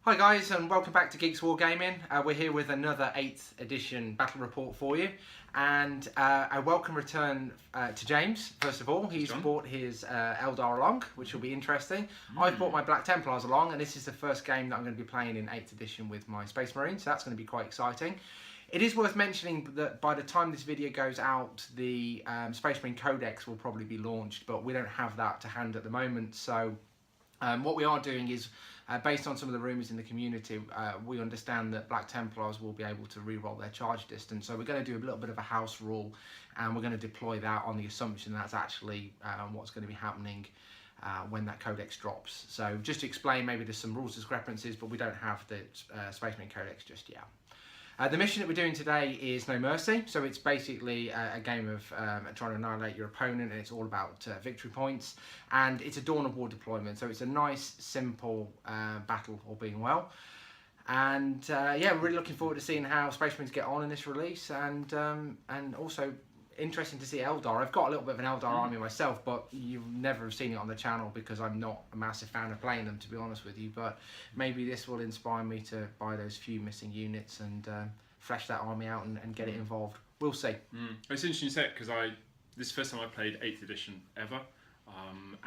Hi guys, and welcome back to Geeks Wargaming. We're here with another 8th edition battle report for you, and a welcome return to James. First of all, he's brought his Eldar along, which will be interesting. I've brought my Black Templars along, and this is the first game that I'm going to be playing in 8th edition with my Space Marines, so that's going to be quite exciting. It is worth mentioning that by the time this video goes out, the Space Marine Codex will probably be launched, but we don't have that to hand at the moment. So what we are doing is, based on some of the rumours in the community, we understand that Black Templars will be able to re-roll their charge distance. So we're going to do a little bit of a house rule, and we're going to deploy that on the assumption that's actually what's going to be happening when that codex drops. So just to explain, maybe there's some rules discrepancies, but we don't have the Space Marine Codex just yet. The mission that we're doing today is No Mercy, so it's basically a game of trying to annihilate your opponent, and it's all about victory points, and it's a Dawn of War deployment, so it's a nice, simple battle, all being well. And yeah, we're really looking forward to seeing how Space Marines get on in this release, and also interesting to see Eldar. I've got a little bit of an Eldar army myself, but you've never have seen it on the channel because I'm not a massive fan of playing them, to be honest with you. But maybe this will inspire me to buy those few missing units and flesh that army out and get it involved. We'll see. It's interesting you say it, because this is the first time I played 8th edition ever,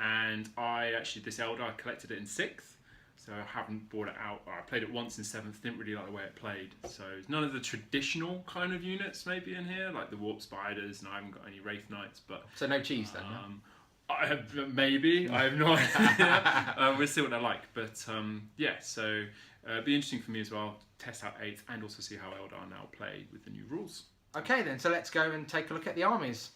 and this Eldar, I collected it in 6th. So I haven't brought it out. I played it once in 7th, didn't really like the way it played. So none of the traditional kind of units maybe in here, like the Warp Spiders, and I haven't got any Wraith Knights. But so no cheese then, I have no idea. We'll see what they're like. But yeah, so it'd be interesting for me as well, test out 8th and also see how Eldar now play with the new rules. Okay then, so let's go and take a look at the armies.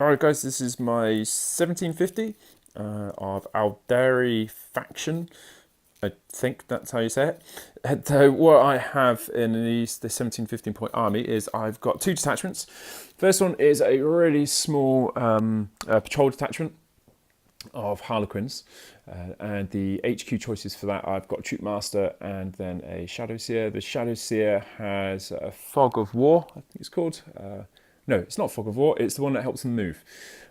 Alright guys, this is my 1750 of Aeldari faction. I think that's how you say it. So what I have in the 1715 point army is I've got 2 detachments. First one is a really small patrol detachment of Harlequins, and the HQ choices for that, I've got a Troop Master and then a Shadow Seer. The Shadow Seer has a Fog of War, I think it's called. No, it's not Fog of War, it's the one that helps them move.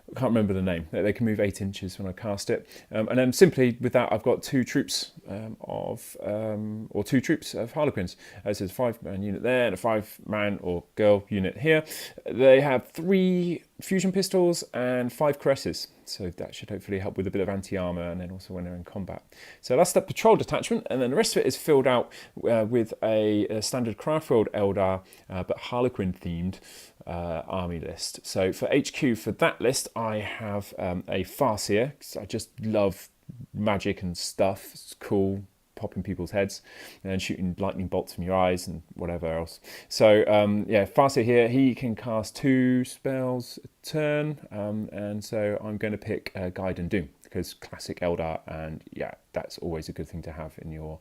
I can't remember the name. They can move 8 inches when I cast it. And then simply with that, I've got 2 troops of Harlequins. So there's a 5-man unit there and a 5-man or girl unit here. They have 3 fusion pistols and 5 caresses. So that should hopefully help with a bit of anti-armor, and then also when they're in combat. So that's the patrol detachment, and then the rest of it is filled out with a standard craft world Eldar, but Harlequin themed army list. So for HQ for that list, I have a Farseer, because I just love magic and stuff. It's cool, popping people's heads and then shooting lightning bolts from your eyes and whatever else. So yeah, Farseer here, he can cast 2 spells a turn, and so I'm going to pick Guide and Doom, because classic Eldar, and yeah, that's always a good thing to have in your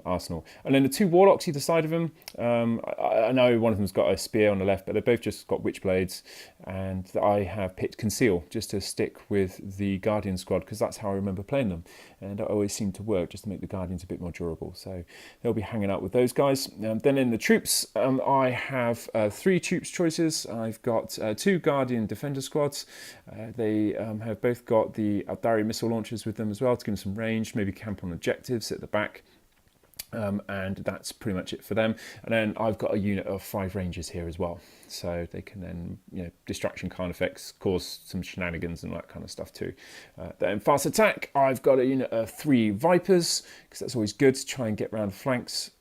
arsenal. And then the 2 Warlocks either side of them, I know one of them's got a spear on the left, but they've both just got Witchblades, and I have picked Conceal just to stick with the Guardian squad, because that's how I remember playing them, and it always seemed to work just to make the Guardians a bit more durable. So they'll be hanging out with those guys. Then in the troops, I have 3 troops choices. I've got 2 Guardian Defender squads. They have both got the Aeldari missile launchers with them as well to give them some range, maybe camp on objectives at the back. And that's pretty much it for them. And then I've got a unit of 5 Rangers here as well, so they can then, you know, distraction kind of effects, cause some shenanigans and that kind of stuff too. Then fast attack, I've got a unit of 3 Vipers, because that's always good to try and get around the flanks.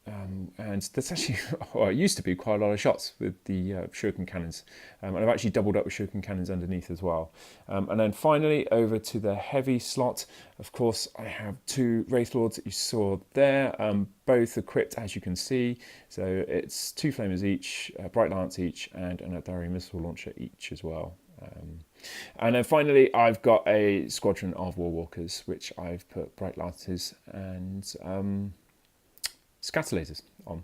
And there's actually, well, it used to be quite a lot of shots with the shuriken cannons, and I've actually doubled up with shuriken cannons underneath as well. And then finally over to the heavy slot, of course I have 2 Wraith Lords that you saw there, both equipped as you can see. So it's 2 Flamers each, Bright Lance each, and an Aeldari missile launcher each as well. And then finally I've got a squadron of Warwalkers, which I've put Bright Lances and scatter lasers on.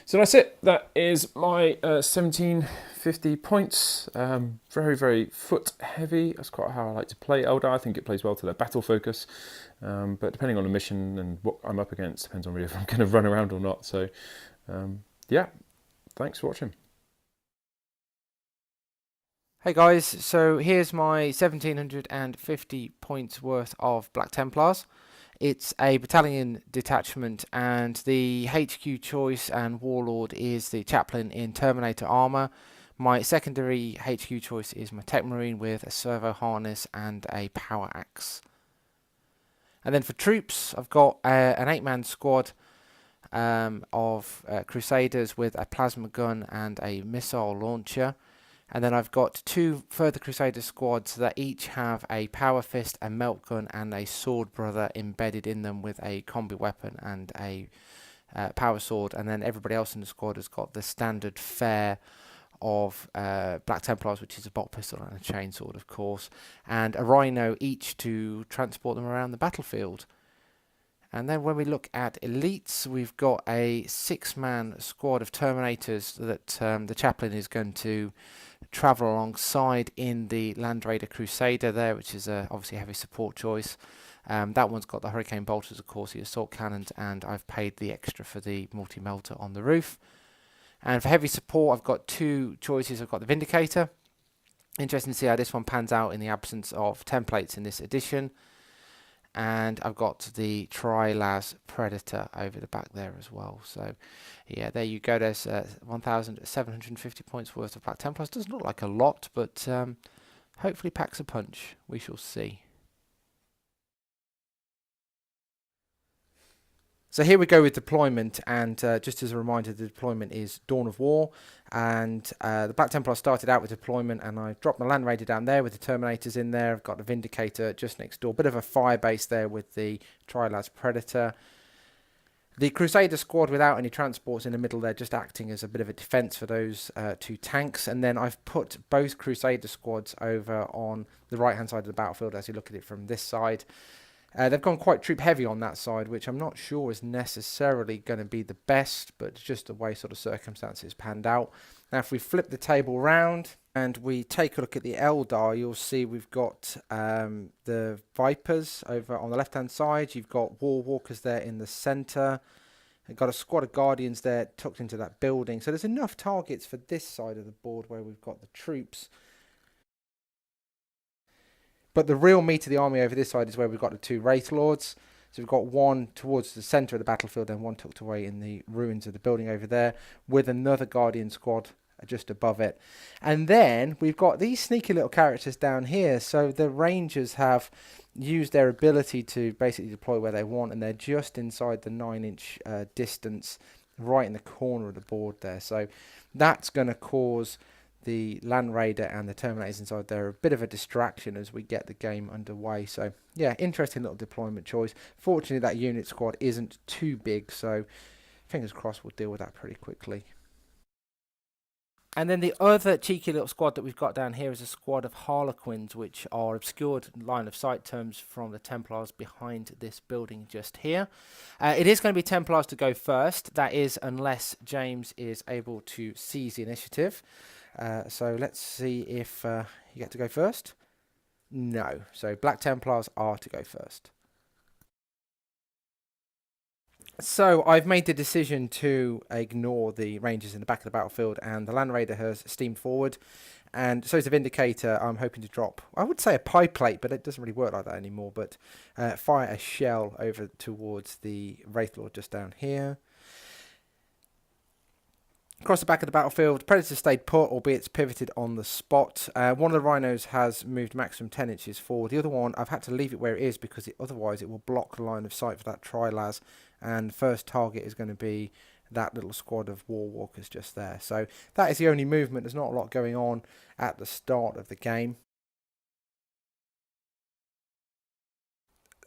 So that's it. That is my 1750 points. Very, very foot heavy. That's quite how I like to play Eldar. I think it plays well to their battle focus. But depending on the mission and what I'm up against, depends on really if I'm going to run around or not. So yeah, thanks for watching. Hey guys, so here's my 1750 points worth of Black Templars. It's a battalion detachment, and the HQ choice and Warlord is the chaplain in Terminator armor. My secondary HQ choice is my Tech Marine with a servo harness and a power axe. And then for troops, I've got an 8-man squad of Crusaders with a plasma gun and a missile launcher. And then I've got 2 further Crusader squads that each have a Power Fist, a Melt Gun, and a Sword Brother embedded in them with a combi weapon and a Power Sword. And then everybody else in the squad has got the standard fare of Black Templars, which is a bolt pistol and a chainsword, of course, and a Rhino each to transport them around the battlefield. And then when we look at elites, we've got a 6-man squad of Terminators that the chaplain is going to travel alongside in the Land Raider Crusader there, which is obviously a heavy support choice. That one's got the Hurricane Bolters, of course, the assault cannons, and I've paid the extra for the multi-melter on the roof. And for heavy support, I've got 2 choices. I've got the Vindicator. Interesting to see how this one pans out in the absence of templates in this edition. And I've got the Trilas Predator over the back there as well. So, yeah, there you go. There's 1,750 points worth of Black Templars. Doesn't look like a lot, but hopefully packs a punch. We shall see. So here we go with deployment, and just as a reminder, the deployment is Dawn of War, and the Black Templar started out with deployment, and I dropped my Land Raider down there with the Terminators in there. I've got the Vindicator just next door, bit of a fire base there with the Trilas Predator. The Crusader squad without any transports in the middle there, just acting as a bit of a defence for those 2 tanks, and then I've put both Crusader squads over on the right hand side of the battlefield as you look at it from this side. They've gone quite troop heavy on that side, which I'm not sure is necessarily going to be the best, but it's just the way sort of circumstances panned out. Now, if we flip the table round and we take a look at the Eldar, you'll see we've got the Vipers over on the left-hand side. You've got War Walkers there in the centre. You've got a squad of Guardians there tucked into that building. So there's enough targets for this side of the board where we've got the troops. But the real meat of the army over this side is where we've got the 2 Wraith Lords. So we've got one towards the centre of the battlefield and one tucked away in the ruins of the building over there, with another Guardian squad just above it. And then we've got these sneaky little characters down here. So the Rangers have used their ability to basically deploy where they want, and they're just inside the 9-inch distance, right in the corner of the board there. So that's going to cause the Land Raider and the Terminators inside there are a bit of a distraction as we get the game underway. So yeah, interesting little deployment choice. Fortunately, that unit squad isn't too big, so fingers crossed we'll deal with that pretty quickly. And then the other cheeky little squad that we've got down here is a squad of Harlequins, which are obscured line of sight terms from the Templars behind this building just here. It is going to be Templars to go first. That is, unless James is able to seize the initiative. So let's see if you get to go first. No. So Black Templars are to go first. So I've made the decision to ignore the Rangers in the back of the battlefield, and the Land Raider has steamed forward. And so is the Vindicator. I'm hoping to drop, I would say a pie plate, but it doesn't really work like that anymore. But fire a shell over towards the Wraith Lord just down here. Across the back of the battlefield, Predator stayed put, albeit it's pivoted on the spot. One of the Rhinos has moved maximum 10 inches forward. The other one, I've had to leave it where it is because otherwise it will block the line of sight for that Trilas. And first target is going to be that little squad of War Walkers just there. So that is the only movement. There's not a lot going on at the start of the game.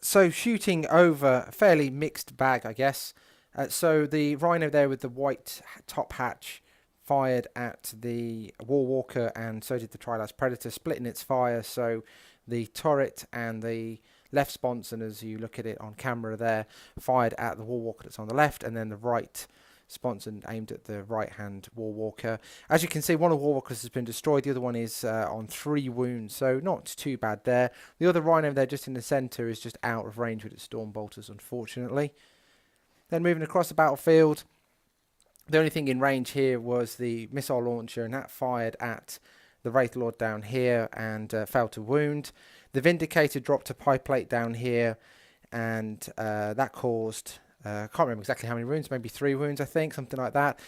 So shooting over a fairly mixed bag, I guess. So the Rhino there with the white top hatch fired at the War Walker, and so did the Trilas Predator, splitting its fire. So the turret and the left sponson, as you look at it on camera there, fired at the War Walker that's on the left, and then the right sponson aimed at the right-hand War Walker. As you can see, one of the War Walkers has been destroyed. The other one is on 3 wounds, so not too bad there. The other Rhino there just in the centre is just out of range with its Storm Bolters, unfortunately. Then moving across the battlefield, the only thing in range here was the missile launcher, and that fired at the Wraith Lord down here and failed to wound. The Vindicator dropped a pie plate down here, and that caused, I can't remember exactly how many wounds, maybe 3 wounds I think, something like that.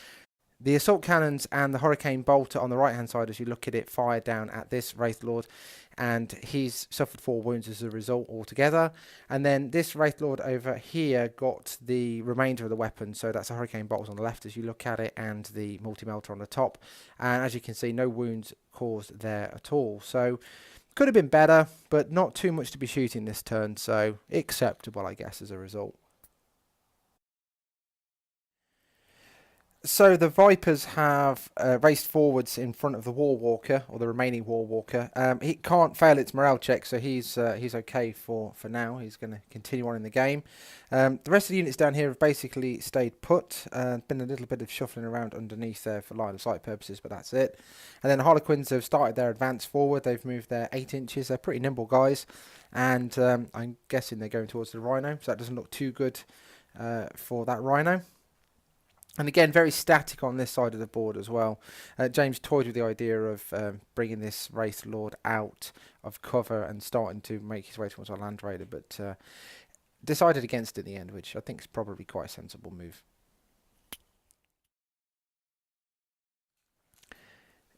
The assault cannons and the hurricane bolter on the right hand side, as you look at it, fired down at this Wraith Lord, and he's suffered 4 wounds as a result altogether. And then this Wraith Lord over here got the remainder of the weapon, so that's a hurricane bolt on the left as you look at it, and the multi-melter on the top, and as you can see, no wounds caused there at all. So could have been better, but not too much to be shooting this turn, so acceptable I guess as a result. So the Vipers have raced forwards in front of the War Walker, or the remaining War Walker. He can't fail its morale check, so he's okay for now. He's going to continue on in the game. The rest of the units down here have basically stayed put. Been a little bit of shuffling around underneath there for line of sight purposes, but that's it. And then the Harlequins have started their advance forward. They've moved their 8 inches. They're pretty nimble guys, and I'm guessing they're going towards the Rhino, so that doesn't look too good for that Rhino. And again, very static on this side of the board as well. James toyed with the idea of bringing this Wraith Lord out of cover and starting to make his way towards our Land Raider, but decided against it in the end, which I think is probably quite a sensible move.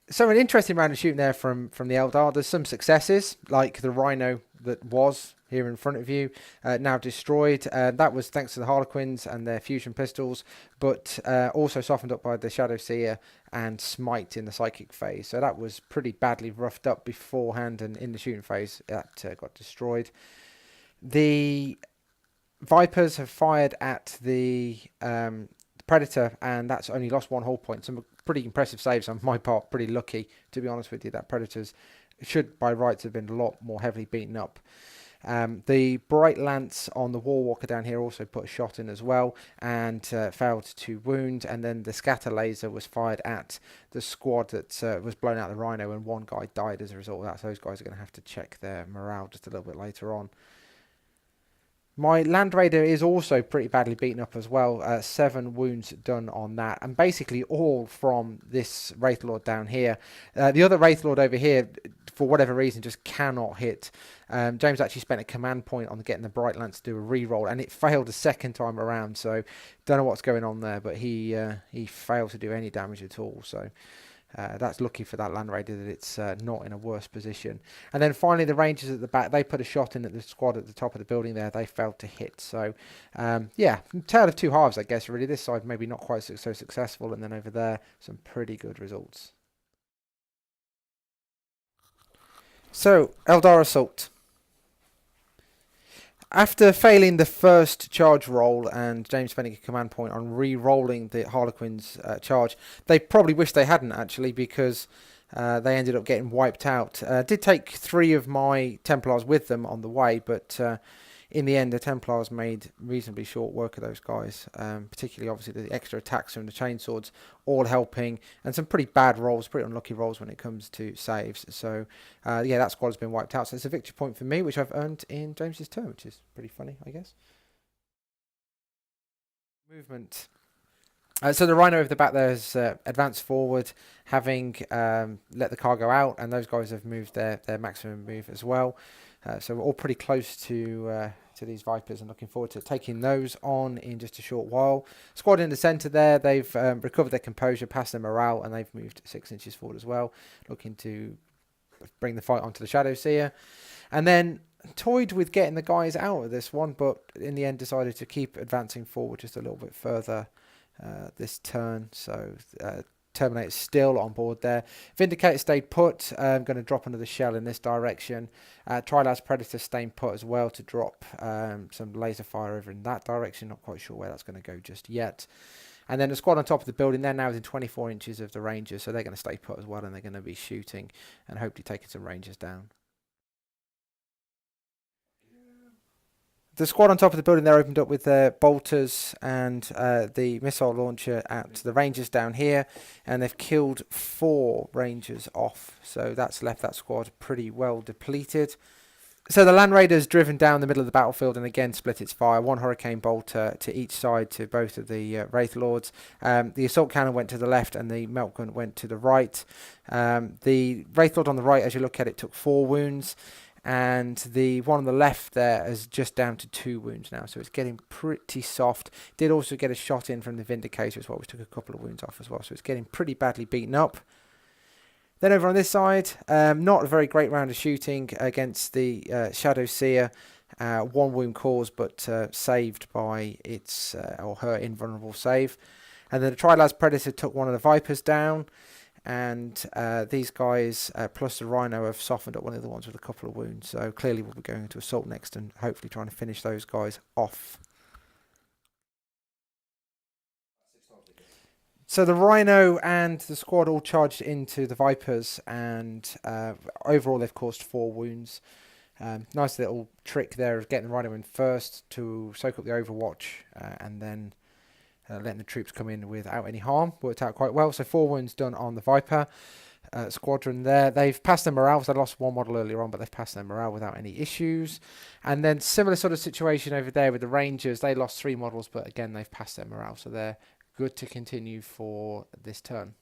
So an interesting round of shooting there from the Eldar. There's some successes, like the Rhino that was here in front of you, now destroyed. That was thanks to the Harlequins and their fusion pistols, but also softened up by the Shadow Seer and Smite in the psychic phase. So that was pretty badly roughed up beforehand, and in the shooting phase that got destroyed. The Vipers have fired at the Predator, and that's only lost 1 hull point. Some pretty impressive saves on my part. Pretty lucky, to be honest with you. That Predators should by rights have been a lot more heavily beaten up. The Bright Lance on the War Walker down here also put a shot in as well, and failed to wound. And then the Scatter Laser was fired at the squad that was blown out the Rhino, and 1 guy died as a result of that. So those guys are going to have to check their morale just a little bit later on. My Land Raider is also pretty badly beaten up as well. 7 wounds done on that, and basically all from this Wraith Lord down here. The other Wraith Lord over here, for whatever reason, just cannot hit. James actually spent a command point on getting the Bright Lance to do a re-roll, and it failed a second time around. So don't know what's going on there, but he failed to do any damage at all. So that's lucky for that Land Raider that it's not in a worse position. And then finally the Rangers at the back, they put a shot in at the squad at the top of the building there. They failed to hit. So yeah, tale of 2 halves, I guess, really. This side maybe not quite so successful, and then over there some pretty good results. So Eldar Assault. After failing the first charge roll and James spending a command point on re-rolling the Harlequins charge, they probably wish they hadn't actually, because they ended up getting wiped out. Did take 3 of my Templars with them on the way, but in the end the Templars made reasonably short work of those guys, particularly obviously the extra attacks from the chainswords all helping, and some pretty bad rolls, pretty unlucky rolls when it comes to saves. So yeah, that squad has been wiped out, so it's a victory point for me, which I've earned in James's turn, which is pretty funny, I guess. Movement. So the Rhino over the back there has advanced forward, having let the cargo out, and those guys have moved their maximum move as well. So we're all pretty close to these Vipers, and looking forward to taking those on in just a short while. Squad in the centre there, they've recovered their composure, passed their morale, and they've moved 6 inches forward as well, looking to bring the fight onto the Shadow Seer. And then toyed with getting the guys out of this one, but in the end decided to keep advancing forward just a little bit further this turn. So Terminator's still on board there. Vindicator stayed put. I'm going to drop another shell in this direction. Trilas Predator staying put as well to drop some laser fire over in that direction. Not quite sure where that's going to go just yet. And then the squad on top of the building, they're now within 24 inches of the Rangers, so they're going to stay put as well, and they're going to be shooting and hopefully taking some Rangers down. The squad on top of the building there opened up with their bolters and the missile launcher at the Rangers down here, and they've killed 4 Rangers off, so that's left that squad pretty well depleted. So the Land Raider's driven down the middle of the battlefield and again split its fire. One Hurricane Bolter to each side to both of the Wraith Lords. The Assault Cannon went to the left and the Melt Gun went to the right. The Wraith Lord on the right, as you look at it, took 4 wounds. And the one on the left there is just down to 2 wounds now. So it's getting pretty soft. Did also get a shot in from the Vindicator as well, which took a couple of wounds off as well. So it's getting pretty badly beaten up. Then over on this side, not a very great round of shooting against the Shadow Seer. 1 wound caused, but saved by its or her invulnerable save. And then the Trilaz Predator took one of the Vipers down. And these guys, plus the Rhino, have softened up one of the ones with a couple of wounds. So clearly we'll be going to assault next and hopefully trying to finish those guys off. So the Rhino and the squad all charged into the Vipers, and overall they've caused 4 wounds. Nice little trick there of getting the Rhino in first to soak up the Overwatch, and then letting the troops come in without any harm. Worked out quite well. So 4 wounds done on the Viper squadron there. They've passed their morale. So they lost 1 model earlier on, but they've passed their morale without any issues. And then similar sort of situation over there with the Rangers. They lost 3 models, but again they've passed their morale. So they're good to continue for this turn.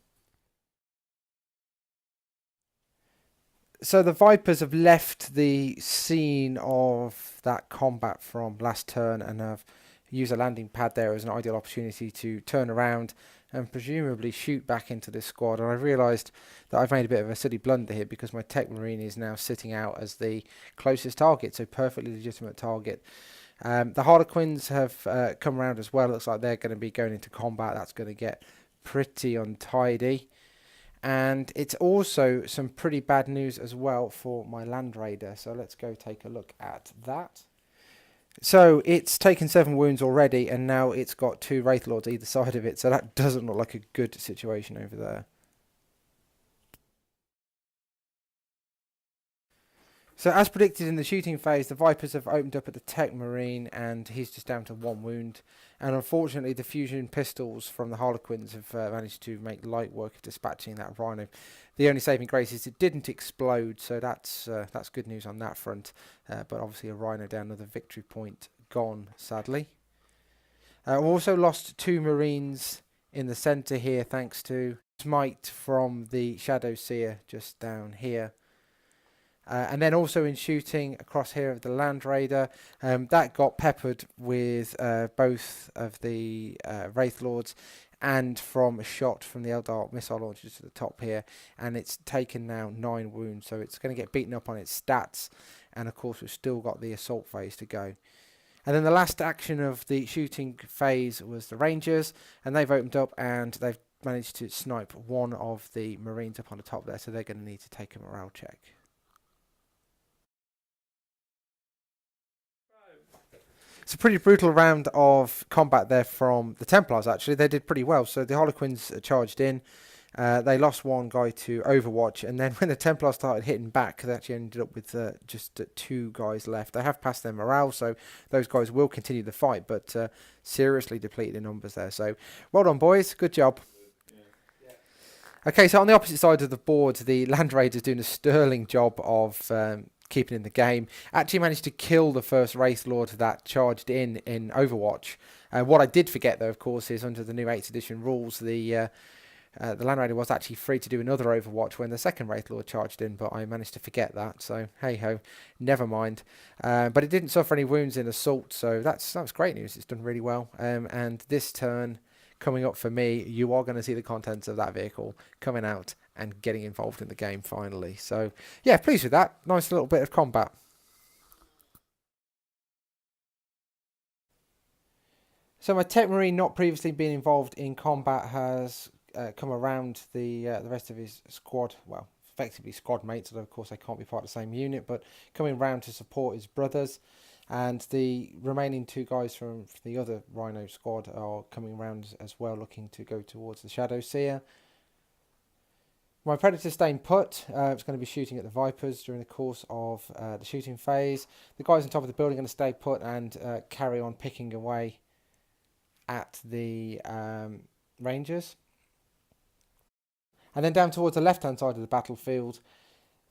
So the Vipers have left the scene of that combat from last turn and have used a landing pad there as an ideal opportunity to turn around and presumably shoot back into this squad. And I've realised that I've made a bit of a silly blunder here because my Tech Marine is now sitting out as the closest target, so perfectly legitimate target. The Harlequins have come around as well. Looks like they're going to be going into combat. That's going to get pretty untidy. And it's also some pretty bad news as well for my Land Raider. So let's go take a look at that. So it's taken 7 wounds already, and now it's got 2 Wraith Lords either side of it. So that doesn't look like a good situation over there. So as predicted in the shooting phase, the Vipers have opened up at the Tech Marine, and he's just down to 1 wound. And unfortunately, the fusion pistols from the Harlequins have managed to make light work of dispatching that Rhino. The only saving grace is it didn't explode, so that's good news on that front. But obviously a Rhino down, another victory point gone, sadly. We also lost 2 Marines in the centre here, thanks to Smite from the Shadow Seer just down here. And then also in shooting across here of the Land Raider, that got peppered with both of the Wraith Lords and from a shot from the Eldar missile launchers to the top here, and it's taken now 9 wounds, so it's going to get beaten up on its stats, and of course we've still got the assault phase to go. And then the last action of the shooting phase was the Rangers, and they've opened up and they've managed to snipe one of the Marines up on the top there, so they're going to need to take a morale check. It's a pretty brutal round of combat there from the Templars, actually. They did pretty well. So the Harlequins charged in. They lost 1 guy to Overwatch. And then when the Templars started hitting back, they actually ended up with just 2 guys left. They have passed their morale, so those guys will continue the fight, but seriously depleted in numbers there. So well done, boys. Good job. Okay, so on the opposite side of the board, the Land Raiders doing a sterling job of keeping in the game. Actually managed to kill the first Wraith Lord that charged in Overwatch. What I did forget, though, of course, is under the new 8th edition rules, the Land Raider was actually free to do another Overwatch when the second Wraith Lord charged in, but I managed to forget that, so hey-ho, never mind. But it didn't suffer any wounds in assault, so that's great news. It's done really well. And this turn coming up for me, you are going to see the contents of that vehicle coming out and getting involved in the game finally. So yeah, pleased with that. Nice little bit of combat. So my Tech Marine, not previously been involved in combat, has come around the rest of his squad. Well, effectively squad mates, although of course they can't be part of the same unit, but coming round to support his brothers. And the remaining 2 guys from the other Rhino squad are coming around as well, looking to go towards the Shadow Seer. My Predator's staying put. It's going to be shooting at the Vipers during the course of the shooting phase. The guys on top of the building are going to stay put and carry on picking away at the Rangers. And then down towards the left-hand side of the battlefield,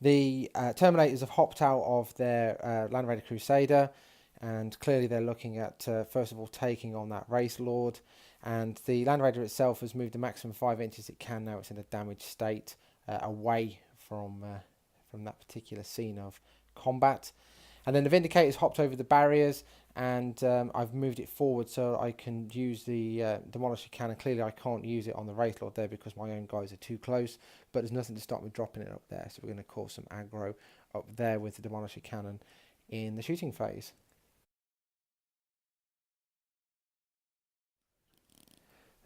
The Terminators have hopped out of their Land Raider Crusader, and clearly they're looking at, first of all, taking on that Race Lord. And the Land Raider itself has moved the maximum 5 inches it can now. It's in a damaged state, away from that particular scene of combat. And then the Vindicator's hopped over the barriers, and I've moved it forward so I can use the Demolisher Cannon. Clearly I can't use it on the Wraith Lord there because my own guys are too close, but there's nothing to stop me dropping it up there, so we're going to cause some aggro up there with the Demolisher Cannon in the shooting phase.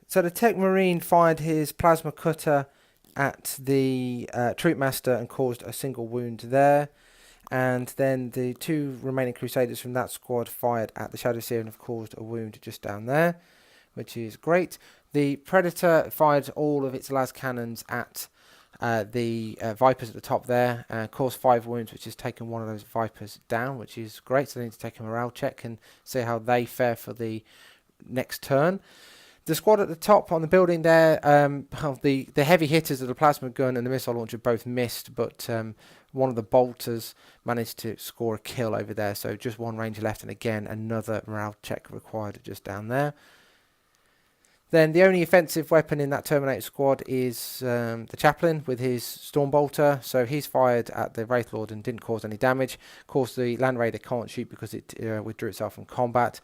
So the Tech Marine fired his plasma cutter at the Troop Master and caused a single wound there. And then the 2 remaining Crusaders from that squad fired at the Shadow Seer and have caused a wound just down there, which is great. The Predator fired all of its las cannons at the Vipers at the top there, and caused 5 wounds, which has taken one of those Vipers down, which is great. So they need to take a morale check and see how they fare for the next turn. The squad at the top on the building there, the heavy hitters of the plasma gun and the missile launcher both missed, but one of the bolters managed to score a kill over there. So just 1 ranger left, and again another morale check required just down there. Then the only offensive weapon in that Terminator squad is the Chaplain with his Stormbolter. So he's fired at the Wraith Lord and didn't cause any damage. Of course, the Land Raider can't shoot because it withdrew itself from combat.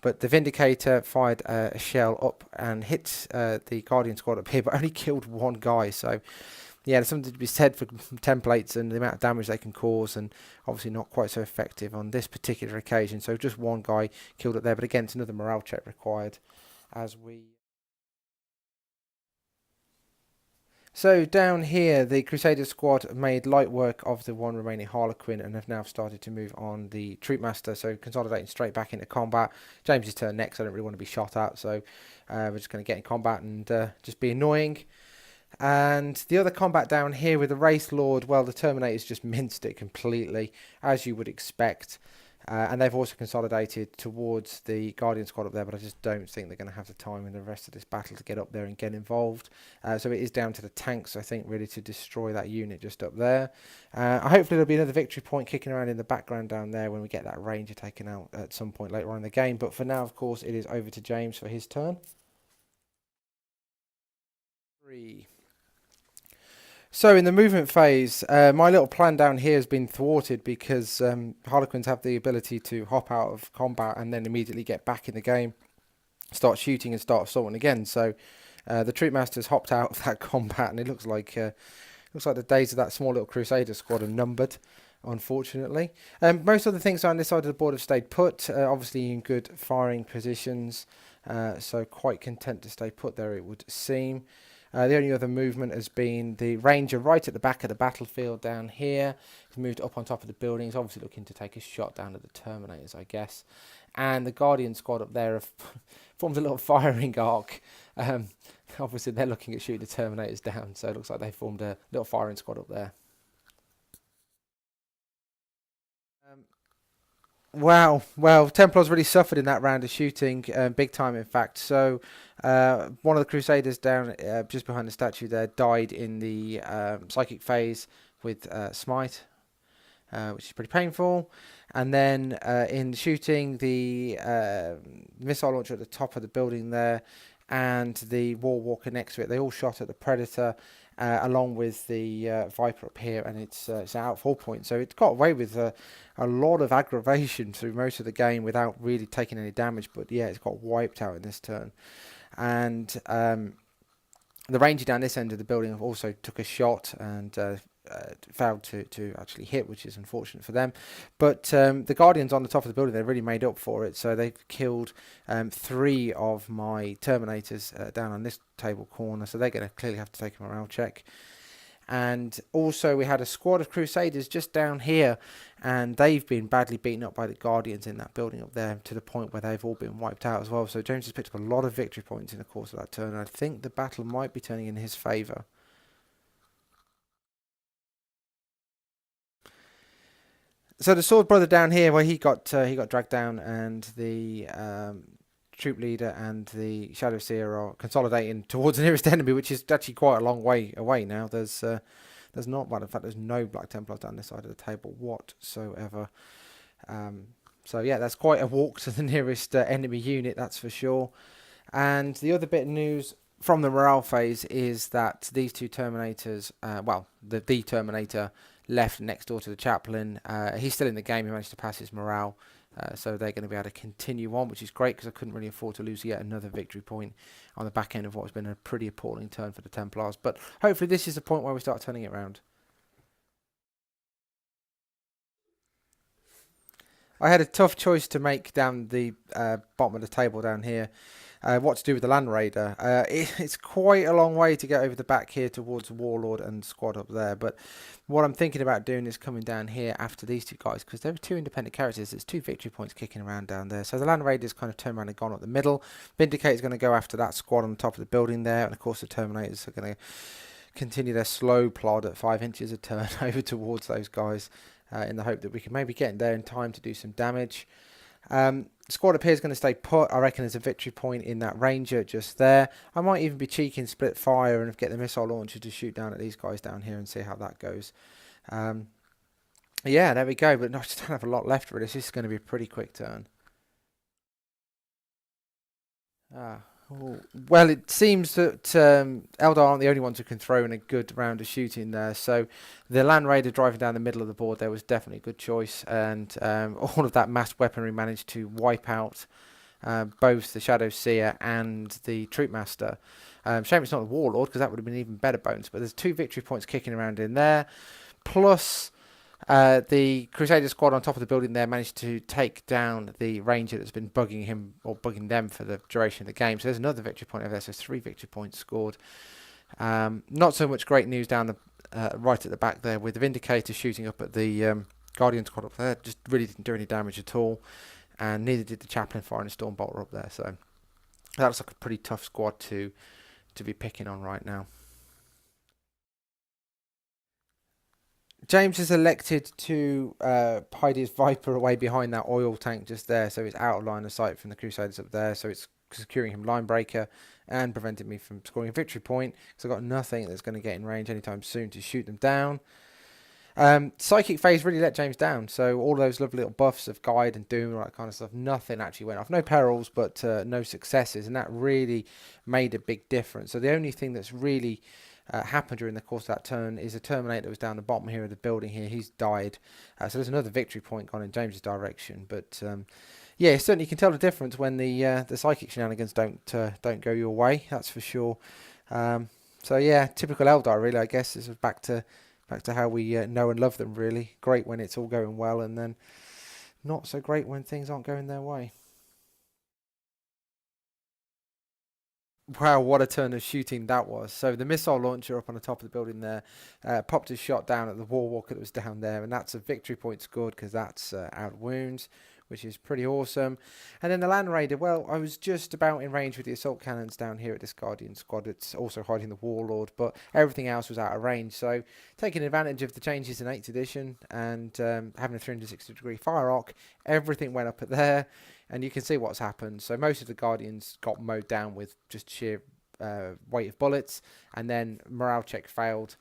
But the Vindicator fired a shell up and hit the Guardian squad up here, but only killed 1 guy. So, yeah, there's something to be said for templates and the amount of damage they can cause, and obviously not quite so effective on this particular occasion. So just 1 guy killed up there, but again, it's another morale check required as we... So down here, the Crusader squad made light work of the 1 remaining Harlequin and have now started to move on the Troop Master, so consolidating straight back into combat. James's turn next. I don't really want to be shot at, so we're just going to get in combat and just be annoying. And the other combat down here with the Wraith Lord, well, the Terminators just minced it completely, as you would expect. And they've also consolidated towards the Guardian squad up there, but I just don't think they're going to have the time in the rest of this battle to get up there and get involved. So it is down to the tanks, I think, really to destroy that unit just up there. Hopefully there'll be another victory point kicking around in the background down there when we get that Ranger taken out at some point later on in the game. But for now, of course, it is over to James for his turn. 3. So in the movement phase, my little plan down here has been thwarted because Harlequins have the ability to hop out of combat and then immediately get back in the game, start shooting and start assaulting again. So the Troop Master's hopped out of that combat, and it looks like the days of that small little Crusader squad are numbered, unfortunately. Most of the things on this side of the board have stayed put, obviously in good firing positions, so quite content to stay put there, it would seem. The only other movement has been the Ranger right at the back of the battlefield down here. He's moved up on top of the buildings, obviously looking to take a shot down at the Terminators, I guess. And the Guardian squad up there have formed a little firing arc. Obviously they're looking at shooting the Terminators down, so it looks like they formed a little firing squad up there. Wow, well, Templars really suffered in that round of shooting, big time in fact. So one of the Crusaders down just behind the statue there died in the psychic phase with Smite, which is pretty painful. And then in shooting, the missile launcher at the top of the building there and the War Walker next to it, they all shot at the Predator along with the Viper up here, and it's out 4 points. So it got away with a lot of aggravation through most of the game without really taking any damage. But yeah, it's got wiped out in this turn. And the Ranger down this end of the building also took a shot and failed to actually hit, which is unfortunate for them. But the Guardians on the top of the building, they really made up for it. So they've killed 3 of my Terminators down on this table corner. So they're going to clearly have to take a morale check. And also we had a squad of Crusaders just down here, and they've been badly beaten up by the Guardians in that building up there to the point where they've all been wiped out as well. So James has picked up a lot of victory points in the course of that turn, and I think the battle might be turning in his favour. So the Sword Brother down here, where he got dragged down, and the troop leader and the Shadow Seer are consolidating towards the nearest enemy, which is actually quite a long way away now. There's There's not, well, in fact, there's no Black Templars down this side of the table whatsoever. So yeah, that's quite a walk to the nearest enemy unit, that's for sure. And the other bit of news from the morale phase is that these two Terminators, the Terminator left next door to the Chaplain. He's still in the game. He managed to pass his morale. So they're going to be able to continue on, which is great because I couldn't really afford to lose yet another victory point on the back end of what has been a pretty appalling turn for the Templars. But hopefully this is the point where we start turning it around. I had a tough choice to make down the bottom of the table down here. What to do with the Land Raider. It's quite a long way to get over the back here towards Warlord and squad up there, but what I'm thinking about doing is coming down here after these two guys, because there are two independent characters. There's 2 victory points kicking around down there, so the Land Raider's kind of turned around and gone up the middle. Vindicator's going to go after that squad on the top of the building there, and of course the Terminators are going to continue their slow plod at 5 inches a turn over towards those guys, in the hope that we can maybe get in there in time to do some damage. Squad appears going to stay put. I reckon there's a victory point in that Ranger just there. I might even be cheeky and split fire and get the missile launcher to shoot down at these guys down here and see how that goes. Yeah, there we go. But no, I just don't have a lot left for this. This is going to be a pretty quick turn. Well, it seems that Eldar aren't the only ones who can throw in a good round of shooting there. So the Land Raider driving down the middle of the board there was definitely a good choice. And all of that massed weaponry managed to wipe out both the Shadow Seer and the Troop Master. Shame it's not the Warlord, because that would have been even better bones. But there's 2 victory points kicking around in there. Plus the Crusader squad on top of the building there managed to take down the Ranger that's been bugging him or bugging them for the duration of the game. So there's another victory point over there. So 3 victory points scored. Not so much great news down the right at the back there with the Vindicator shooting up at the Guardian squad up there. Just really didn't do any damage at all. And neither did the Chaplain firing a Stormbolter up there. So that looks like a pretty tough squad to be picking on right now. James has elected to hide his Viper away behind that oil tank just there, so it's out of line of sight from the Crusaders up there, so it's securing him line breaker and preventing me from scoring a victory point, because I've got nothing that's going to get in range anytime soon to shoot them down. Psychic phase really let James down, so all those lovely little buffs of Guide and Doom and all that kind of stuff, nothing actually went off. No perils, but no successes, and that really made a big difference. So the only thing that's really happened during the course of that turn is a Terminator that was down the bottom here of the building here. He's died. So there's another victory point gone in James's direction. But yeah, certainly you can tell the difference when the psychic shenanigans don't go your way. That's for sure. So yeah, typical Eldar really. I guess this is back to how we know and love them really. Great when it's all going well, and then not so great when things aren't going their way. Wow, what a turn of shooting that was. So the missile launcher up on the top of the building there popped his shot down at the War Walker that was down there, and that's a victory point scored because that's out of wounds, which is pretty awesome. And then the Land Raider, well, I was just about in range with the assault cannons down here at this Guardian squad. It's also hiding the Warlord, but everything else was out of range. So taking advantage of the changes in 8th edition and having a 360-degree fire arc, everything went up at there. And you can see what's happened. So most of the Guardians got mowed down with just sheer weight of bullets. And then morale check failed.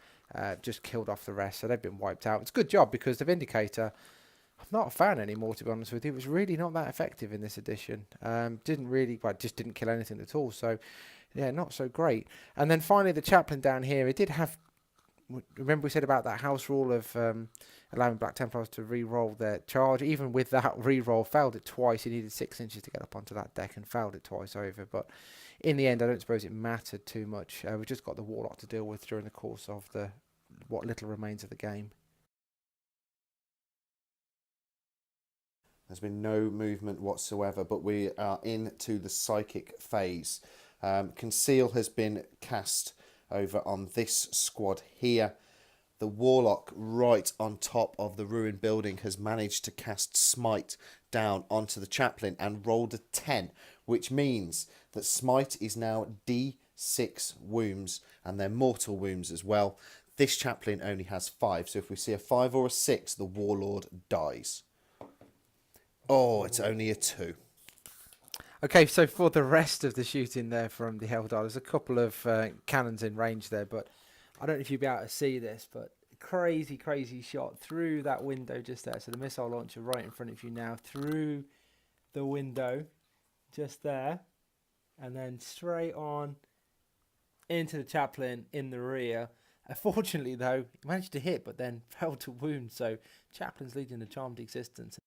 Just killed off the rest. So they've been wiped out. It's a good job because the Vindicator, I'm not a fan anymore, to be honest with you. It was really not that effective in this edition. Just didn't kill anything at all. So, yeah, not so great. And then finally the Chaplain down here. It did have... Remember we said about that house rule of allowing Black Templars to re-roll their charge. Even with that re-roll, failed it twice. He needed 6 inches to get up onto that deck and failed it twice over. But in the end, I don't suppose it mattered too much. We've just got the Warlock to deal with during the course of what little remains of the game. There's been no movement whatsoever, but we are into the psychic phase. Conceal has been cast over on this squad here. The Warlock right on top of the ruined building has managed to cast Smite down onto the Chaplain and rolled a 10, which means that Smite is now D6 wounds, and they're mortal wounds as well. This Chaplain only has 5, so if we see a 5 or a 6, the Warlord dies. Oh, it's only a 2. Okay, so for the rest of the shooting there from the Eldar, there's a couple of cannons in range there, but I don't know if you'll be able to see this, but crazy shot through that window just there. So the missile launcher right in front of you now, through the window just there, and then straight on into the chaplain in the rear. Fortunately though, he managed to hit but then failed to wound, so chaplain's leading a charmed existence.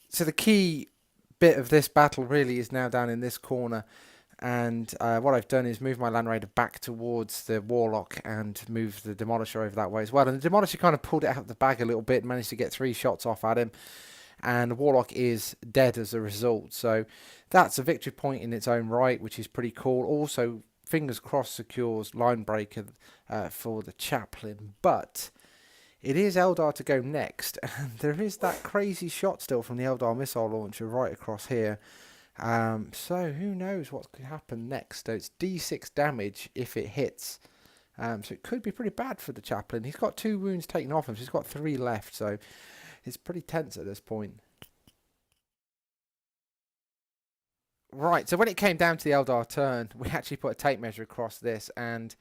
So the key bit of this battle really is now down in this corner, and what I've done is move my Land Raider back towards the Warlock and move the Demolisher over that way as well. And the Demolisher kind of pulled it out of the bag a little bit, managed to get 3 shots off at him, and the Warlock is dead as a result. So that's a victory point in its own right, which is pretty cool. Also, fingers crossed, secures Line Breaker for the Chaplain, but it is Eldar to go next, and there is that crazy shot still from the Eldar missile launcher right across here. So who knows what could happen next. So it's D6 damage if it hits. So it could be pretty bad for the Chaplain. He's got 2 wounds taken off him, so he's got 3 left. So it's pretty tense at this point. Right, so when it came down to the Eldar turn, we actually put a tape measure across this, and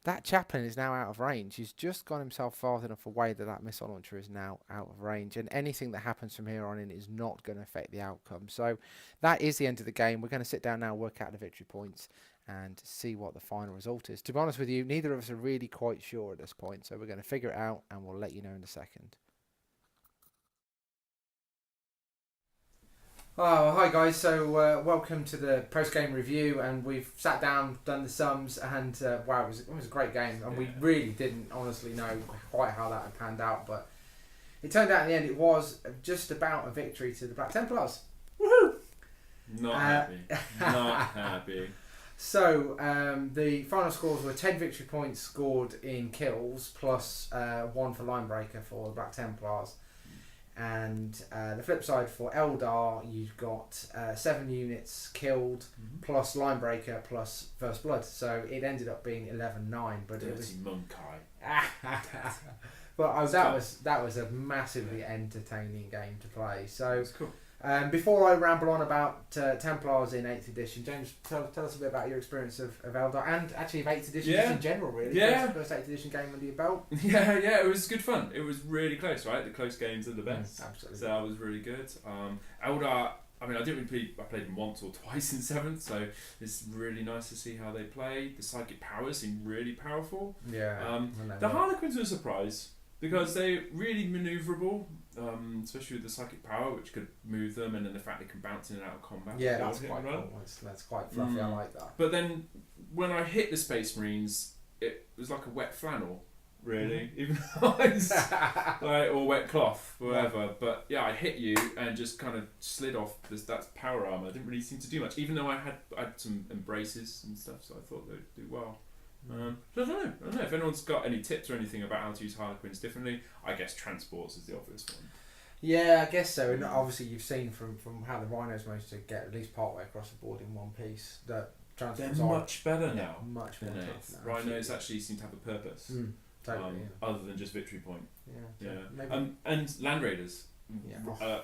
that Chaplain is now out of range. He's just gone himself far enough away that that missile launcher is now out of range, and anything that happens from here on in is not going to affect the outcome. So that is the end of the game. We're going to sit down now, work out the victory points, and see what the final result is. To be honest with you, neither of us are really quite sure at this point, so we're going to figure it out, and we'll let you know in a second. Oh, hi guys, so welcome to the post-game review, and we've sat down, done the sums, and wow, it was a great game, and we really didn't honestly know quite how that had panned out, but it turned out in the end it was just about a victory to the Black Templars. Woohoo! Not happy. Not happy. So the final scores were 10 victory points scored in kills, plus 1 for Line Breaker for the Black Templars. And the flip side for Eldar, you've got 7 units killed, plus Line Breaker, plus First Blood. So it ended up being 11-9. But Dirty it was Monkai. But that was a massively entertaining game to play. So That's cool. before I ramble on about Templars in 8th edition, James, tell us a bit about your experience of Eldar, and actually of 8th edition just in general, really. Yeah. First 8th edition game under your belt. Yeah, it was good fun. It was really close, right? The close games are the best. Absolutely. So that was really good. Eldar, I mean, I played them once or twice in 7th, so it's really nice to see how they play. The psychic powers seem really powerful. Yeah. The Harlequins were a surprise, because they're really manoeuvrable, especially with the psychic power, which could move them, and then the fact they can bounce in and out of combat. Yeah, that's quite cool. That's quite fluffy. I like that. But then, when I hit the Space Marines, it was like a wet flannel, really. Even though it's or wet cloth, whatever. But yeah, I hit you and just kind of slid off that's power armor. I didn't really seem to do much, even though I had some embraces and stuff, so I thought they'd do well. So I don't know if anyone's got any tips or anything about how to use Harlequins differently. I guess transports is the obvious one. Yeah, I guess so. And obviously you've seen from how the Rhinos managed to get at least part way across the board in one piece that transports They're are much better now. Much than better. Eighth. Rhinos actually seem to have a purpose, totally, other than just victory point. Yeah. And Land Raiders. Yeah.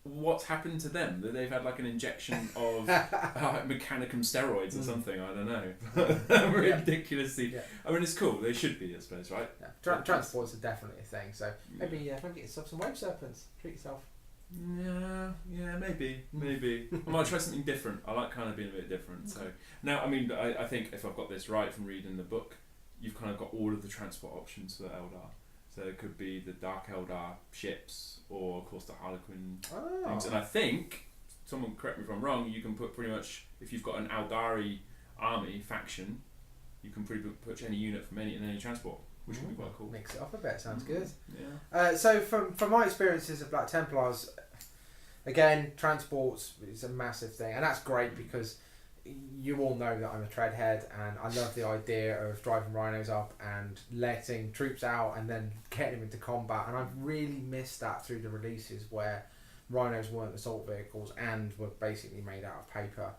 What's happened to them? They've had like an injection of mechanicum steroids or something. I don't know. Ridiculously. Yeah. I mean, it's cool. They should be, I suppose, right? Yeah. Transports are definitely a thing. So maybe try and get yourself some web serpents. Treat yourself. Yeah, maybe. I might try something different. I like kind of being a bit different. So now, I mean, I think if I've got this right from reading the book, you've kind of got all of the transport options for Eldar. So it could be the Dark Eldar ships, or of course the Harlequin things. And I think, someone correct me if I'm wrong, you can put pretty much, if you've got an Aeldari army faction, you can pretty much put any unit from any transport, which would be quite cool. Mix it up a bit, sounds good. Yeah. So from my experiences of Black Templars, again, transports is a massive thing, and that's great because you all know that I'm a treadhead, and I love the idea of driving rhinos up and letting troops out and then getting them into combat, and I've really missed that through the releases where rhinos weren't assault vehicles and were basically made out of paper.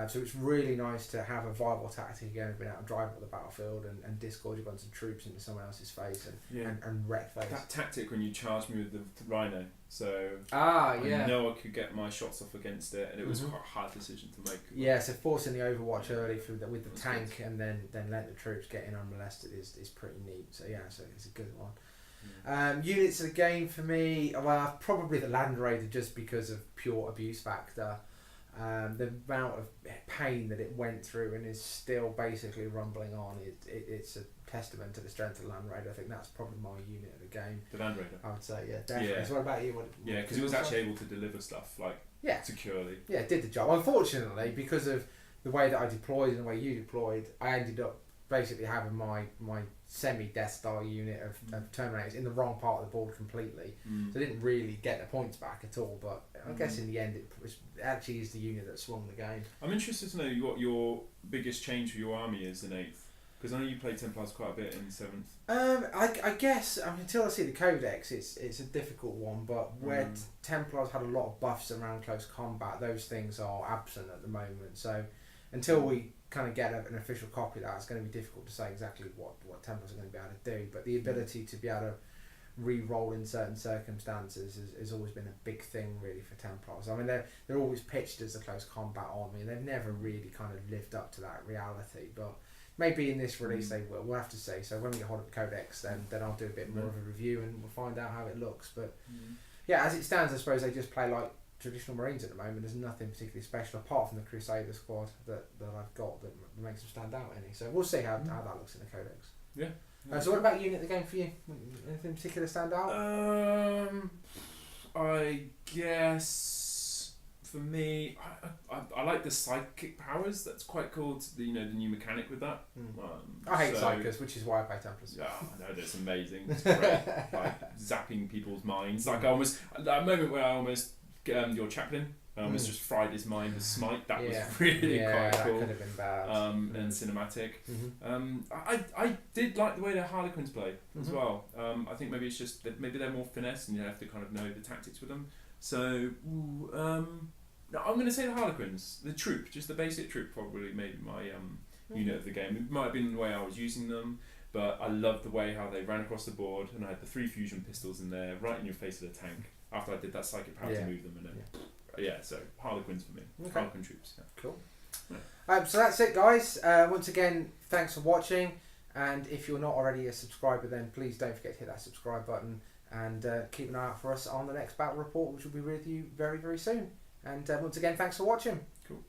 So it's really nice to have a viable tactic again, being able to drive up the battlefield and disgorge a bunch of troops into someone else's face and wreck face. That tactic when you charged me with the rhino, so yeah. I know I could get my shots off against it, and it was quite a hard decision to make. Yeah, so forcing the Overwatch early with the tank good. And then let the troops get in unmolested is pretty neat. So yeah, so it's a good one. Units of the game for me, well, probably the Land Raider, just because of pure abuse factor. The amount of pain that it went through and is still basically rumbling on, it's a testament to the strength of the Land Raider. I think that's probably my unit of the game. The Land Raider? I would say, yeah, definitely. Yeah. So what about you? Yeah, because it was actually able to deliver stuff, like, securely. Yeah, it did the job. Unfortunately, because of the way that I deployed and the way you deployed, I ended up basically having my semi-Death Star unit of Terminators in the wrong part of the board completely. So I didn't really get the points back at all, but I guess in the end it actually is the unit that swung the game. I'm interested to know what your biggest change for your army is in 8th, because I know you played Templars quite a bit in 7th. I guess until I see the Codex, it's a difficult one, but where Templars had a lot of buffs around close combat, those things are absent at the moment. So until we kind of get an official copy of that, it's going to be difficult to say exactly what Templars are going to be able to do, but the ability to be able to re-roll in certain circumstances has always been a big thing really for Templars. I mean, they're always pitched as a close combat army, and they've never really kind of lived up to that reality, but maybe in this release they will. We'll have to see. So when we get hold of the Codex, then I'll do a bit more of a review and we'll find out how it looks. But yeah, as it stands, I suppose they just play like traditional Marines at the moment. There's nothing particularly special apart from the Crusader squad that I've got that makes them stand out any. So we'll see how that looks in the Codex. Yeah. So what about unit of the game for you? Anything particular stand out? I guess for me, I like the psychic powers. That's quite cool. The new mechanic with that. I hate psychers, which is why I play Templars. Yeah, I know, that's amazing. It's great. Like zapping people's minds. Like that moment where I almost your chaplain. I almost just fried his mind with smite. That was really quite cool. That could have been bad. And cinematic. I did like the way the Harlequins play as well. I think maybe it's just that maybe they're more finesse and you have to kind of know the tactics with them. So no, I'm going to say the Harlequins, the troop, just the basic troop, probably maybe my unit of the game. It might have been the way I was using them, but I loved the way how they ran across the board, and I had the 3 fusion pistols in there, right in your face of the tank. After I did that psychic power to move them, and then so Harlequins for me. Okay. Harlequin troops. Yeah. Cool. Yeah. So that's it, guys. Once again, thanks for watching, and if you're not already a subscriber, then please don't forget to hit that subscribe button, and keep an eye out for us on the next battle report, which will be with you very, very soon. And once again, thanks for watching. Cool.